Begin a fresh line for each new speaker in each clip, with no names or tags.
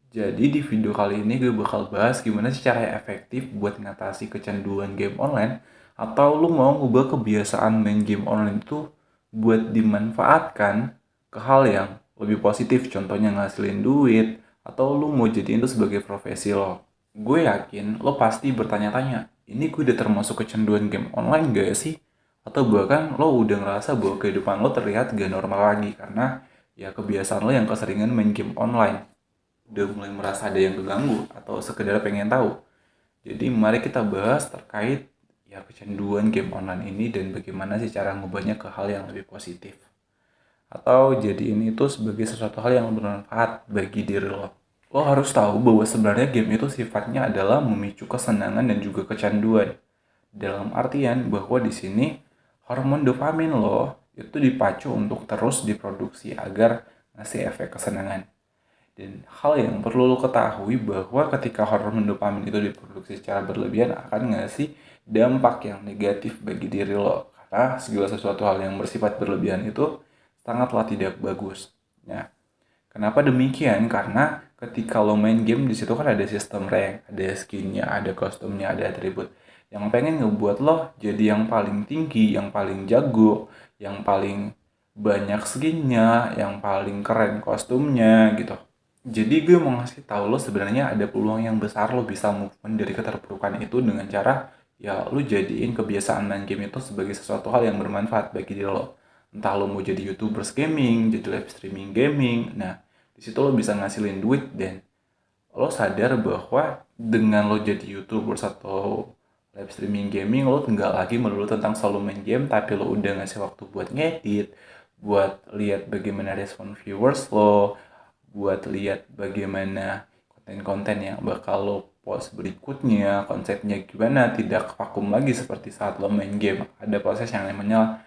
Jadi di video kali ini gue bakal bahas gimana sih cara efektif buat ngatasi kecanduan game online atau lu mau ngubah kebiasaan main game online itu buat dimanfaatkan ke hal yang lebih positif, contohnya ngasilin duit atau lu mau jadiin itu sebagai profesi lo. Gue yakin lo pasti bertanya-tanya, ini gue udah termasuk kecanduan game online gak sih? Atau bahkan lo udah ngerasa bahwa kehidupan lo terlihat gak normal lagi karena ya kebiasaan lo yang keseringan main game online udah mulai merasa ada yang keganggu atau sekedar pengen tahu. Jadi mari kita bahas terkait ya kecanduan game online ini dan bagaimana sih cara ngubahnya ke hal yang lebih positif. Atau jadi ini tuh sebagai sesuatu hal yang bermanfaat bagi diri lo. Lo harus tahu bahwa sebenarnya game itu sifatnya adalah memicu kesenangan dan juga kecanduan. Dalam artian bahwa di sini hormon dopamin lo itu dipacu untuk terus diproduksi agar ngasih efek kesenangan. Dan hal yang perlu lo ketahui bahwa ketika hormon dopamin itu diproduksi secara berlebihan akan ngasih dampak yang negatif bagi diri lo. Karena segala sesuatu hal yang bersifat berlebihan itu sangatlah tidak bagus. Nah, kenapa demikian? Karena ketika lo main game di situ kan ada sistem rank, ada skinnya, ada kostumnya, ada atribut. Yang pengen ngebuat lo jadi yang paling tinggi, yang paling jago, yang paling banyak skinnya, yang paling keren kostumnya gitu. Jadi gue mau ngasih tahu lo sebenarnya ada peluang yang besar lo bisa move on dari keterpurukan itu dengan cara ya lo jadiin kebiasaan main game itu sebagai sesuatu hal yang bermanfaat bagi diri lo. Entah lo mau jadi YouTubers gaming, jadi live streaming gaming. Nah, di situ lo bisa ngasilin duit dan lo sadar bahwa dengan lo jadi YouTubers atau live streaming gaming lo nggak lagi melulu tentang selalu main game tapi lo udah ngasih waktu buat ngedit, buat lihat bagaimana respon viewers lo, buat lihat bagaimana konten-konten yang bakal lo post berikutnya, konsepnya gimana, tidak vakum lagi seperti saat lo main game. Ada proses yang namanya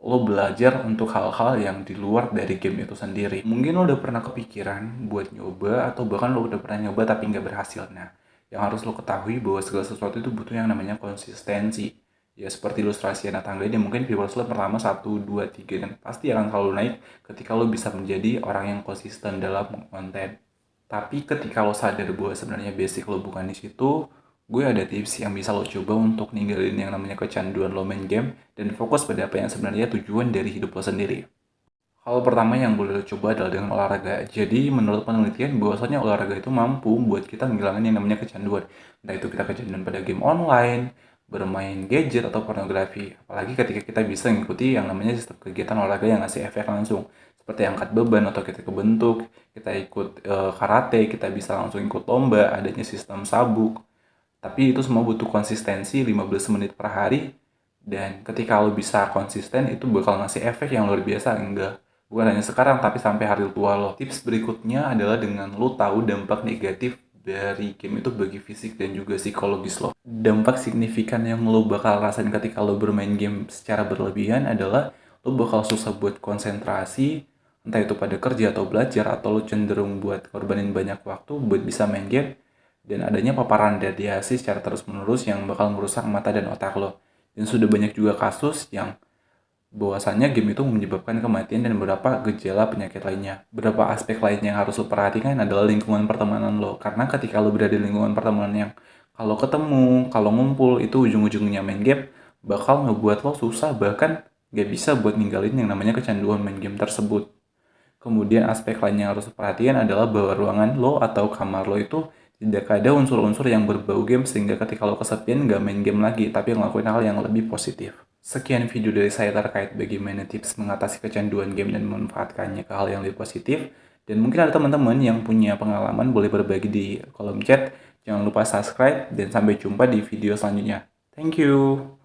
lo belajar untuk hal-hal yang di luar dari game itu sendiri. Mungkin lo udah pernah kepikiran buat nyoba atau bahkan lo udah pernah nyoba tapi nggak berhasil. Nah, yang harus lo ketahui bahwa segala sesuatu itu butuh yang namanya konsistensi. Ya seperti ilustrasi anak tangga ini mungkin viewers lo pertama 1, 2, 3 dan pasti akan selalu naik ketika lo bisa menjadi orang yang konsisten dalam konten. Tapi ketika lo sadar bahwa sebenarnya basic lo bukan di situ, gue ada tips yang bisa lo coba untuk ninggalin yang namanya kecanduan lo main game dan fokus pada apa yang sebenarnya tujuan dari hidup lo sendiri. Hal pertama yang boleh lo coba adalah dengan olahraga. Jadi menurut penelitian bahwasanya olahraga itu mampu buat kita menghilangkan yang namanya kecanduan. Entah itu kita kecanduan pada game online, bermain gadget atau pornografi. Apalagi ketika kita bisa mengikuti yang namanya sistem kegiatan olahraga yang ngasih efek langsung. Seperti angkat beban atau kita kebentuk, kita ikut karate, kita bisa langsung ikut lomba, adanya sistem sabuk. Tapi itu semua butuh konsistensi 15 menit per hari. Dan ketika lo bisa konsisten, itu bakal ngasih efek yang luar biasa. Enggak, bukan hanya sekarang, tapi sampai hari tua lo. Tips berikutnya adalah dengan lo tahu dampak negatif dari game itu bagi fisik dan juga psikologis lo. Dampak signifikan yang lo bakal rasain ketika lo bermain game secara berlebihan adalah lo bakal susah buat konsentrasi, entah itu pada kerja atau belajar, atau lo cenderung buat korbanin banyak waktu buat bisa main game, dan adanya paparan radiasi secara terus-menerus yang bakal merusak mata dan otak lo. Dan sudah banyak juga kasus yang bahwasannya game itu menyebabkan kematian dan beberapa gejala penyakit lainnya. Beberapa aspek lainnya yang harus lo perhatikan adalah lingkungan pertemanan lo. Karena ketika lo berada di lingkungan pertemanan yang kalau ketemu, kalau ngumpul, itu ujung-ujungnya main game, bakal ngebuat lo susah, bahkan gak bisa buat ninggalin yang namanya kecanduan main game tersebut. Kemudian aspek lain yang harus perhatian adalah bahwa ruangan lo atau kamar lo itu tidak ada unsur-unsur yang berbau game sehingga ketika lo kesepian nggak main game lagi tapi ngelakuin hal yang lebih positif. Sekian video dari saya terkait bagaimana tips mengatasi kecanduan game dan memanfaatkannya ke hal yang lebih positif. Dan mungkin ada teman-teman yang punya pengalaman boleh berbagi di kolom chat. Jangan lupa subscribe dan sampai jumpa di video selanjutnya. Thank you.